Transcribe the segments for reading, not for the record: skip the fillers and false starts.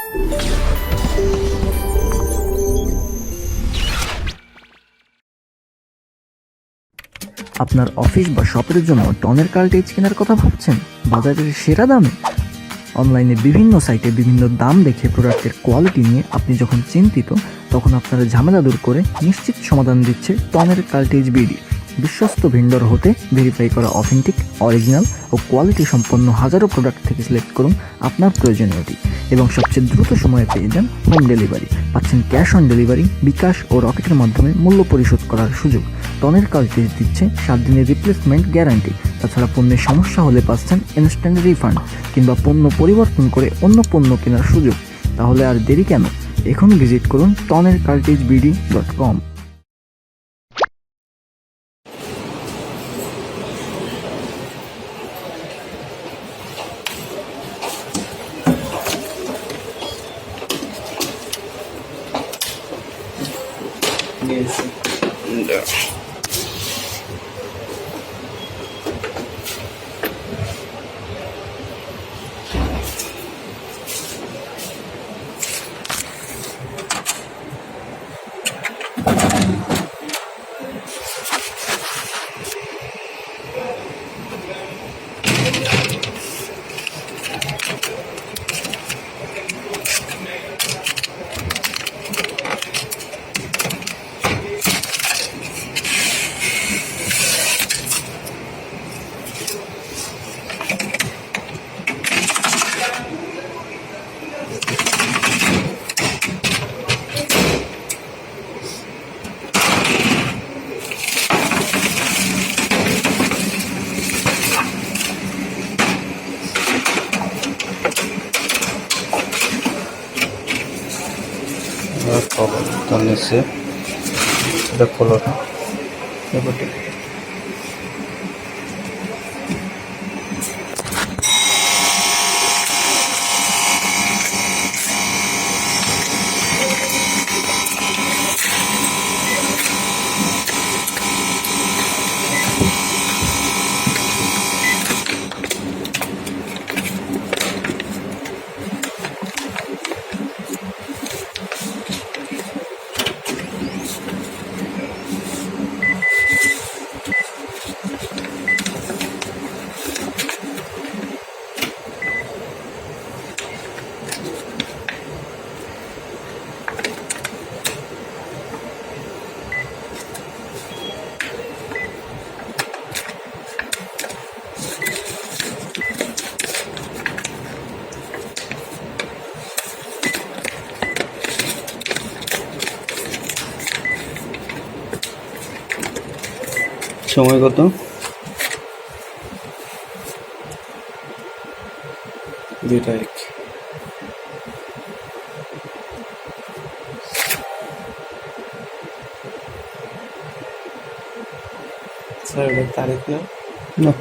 আপনার অফিস বা শপের জন্য টনের কার্ট্রিজ কেনার কথা ভাবছেন বাজারের সেরা দামে? অনলাইনে বিভিন্ন সাইটে বিভিন্ন দাম দেখে প্রোডাক্টের কোয়ালিটি নিয়ে আপনি যখন চিন্তিত, তখন আপনার ঝামেলা দূর করে নিশ্চিত সমাধান দিচ্ছে টনের কার্ট্রিজ বিডি। বিশ্বস্ত ভেন্ডর হতে ভেরিফাই করা অথেন্টিক, অরিজিনাল ও কোয়ালিটি সম্পন্ন হাজারো প্রোডাক্ট থেকে সিলেক্ট করুন আপনার প্রয়োজনীয়টি এবং সবচেয়ে দ্রুত সময়ে পেয়ে যান হোম ডেলিভারি। পাচ্ছেন ক্যাশ অন ডেলিভারি, বিকাশ ও রকেটের মাধ্যমে মূল্য পরিশোধ করার সুযোগ। টনের কার্ট্রিজ দিচ্ছে 7 দিনের রিপ্লেসমেন্ট গ্যারান্টি। তাছাড়া পণ্যের সমস্যা হলে পাচ্ছেন ইনস্ট্যান্ট রিফান্ড কিংবা পণ্য পরিবর্তন করে অন্য পণ্য কেনার সুযোগ। তাহলে আর দেরি কেন? এখন ভিজিট করুন tonercartridgebd.com। তার নিচে এটা খোলো এবারে সময় কত? 2টা 1 স্যার তারিখ না না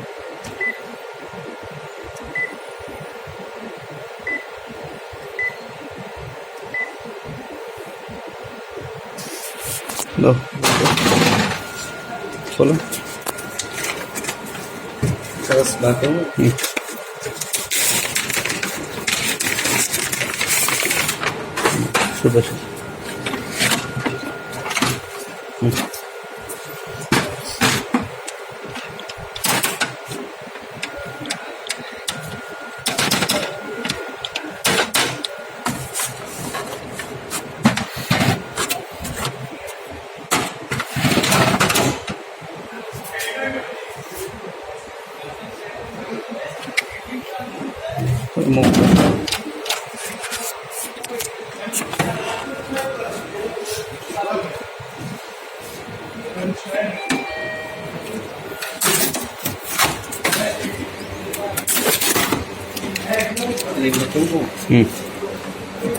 লো চলো terus batu sudah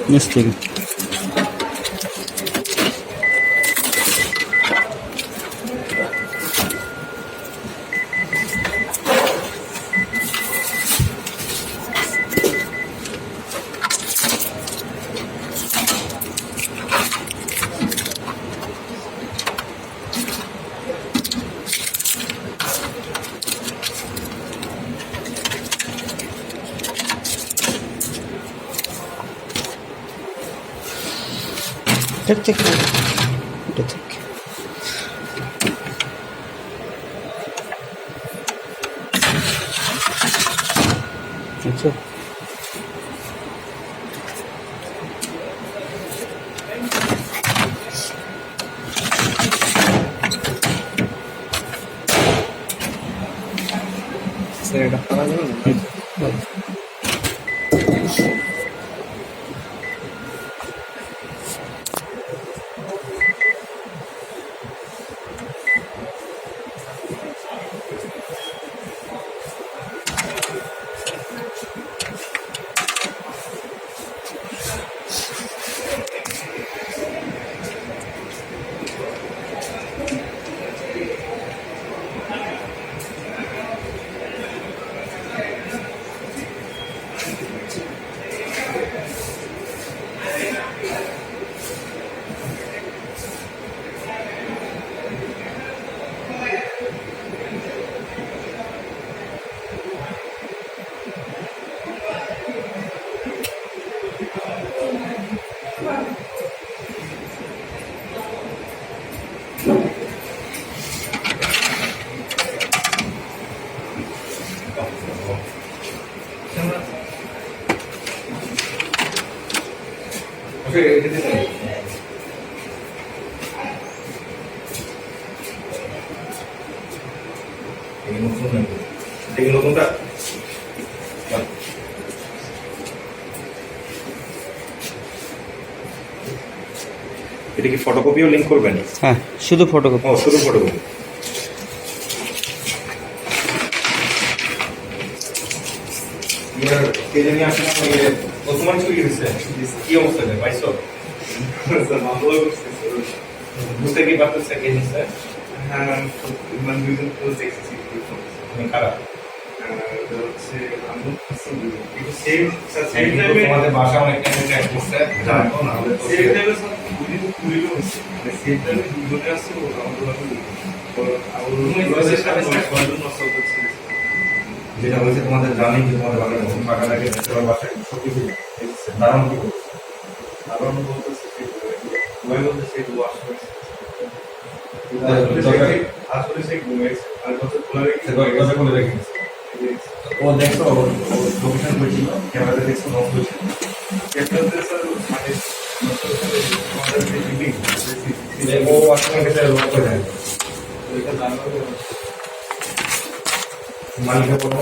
Mesti. এটা চেক করো, এটা চেক। আচ্ছা, স্যার এটা করা যাবে না? এটা কি ফটোকপিও লিংক করবেন? হ্যাঁ, শুধু ফটোকপি। ও, শুধু ফটোকপি। কে জানি আসলে বর্তমান ছুটি দিচ্ছে, কি অবস্থা নেই পাইছো? বুঝতে কি পারতেছে কে নিচ্ছে? হ্যাঁ, মানে দুজন ক্লোজ দেখেছি খারাপ কিন্তু সেম টাইমে তোমাদের বাসা অনেকটা ট্র্যাক করছে, জানো না? সেম টাইমে পুরিও হচ্ছে, মানে সেম টাইমে দুজনে আসছে আমাদের যেটা হয়েছে তোমাদের জানি যে তোমাদের বাসায় নতুন টাকা লাগে, তোমার বাসায় সব কিছু দারুণ কি করছে। কারণ বলতেছে সে আসলে সে ঘুমিয়েছে আর কত খোলা রেখেছে করে রেখেছে ও, দেখছো লোকেশন হয়েছিল, ক্যামেরাতে দেখছো নষ্ট হয়েছিল। ও আসলে গেছে লক করে দেয়, মালিকের কোনো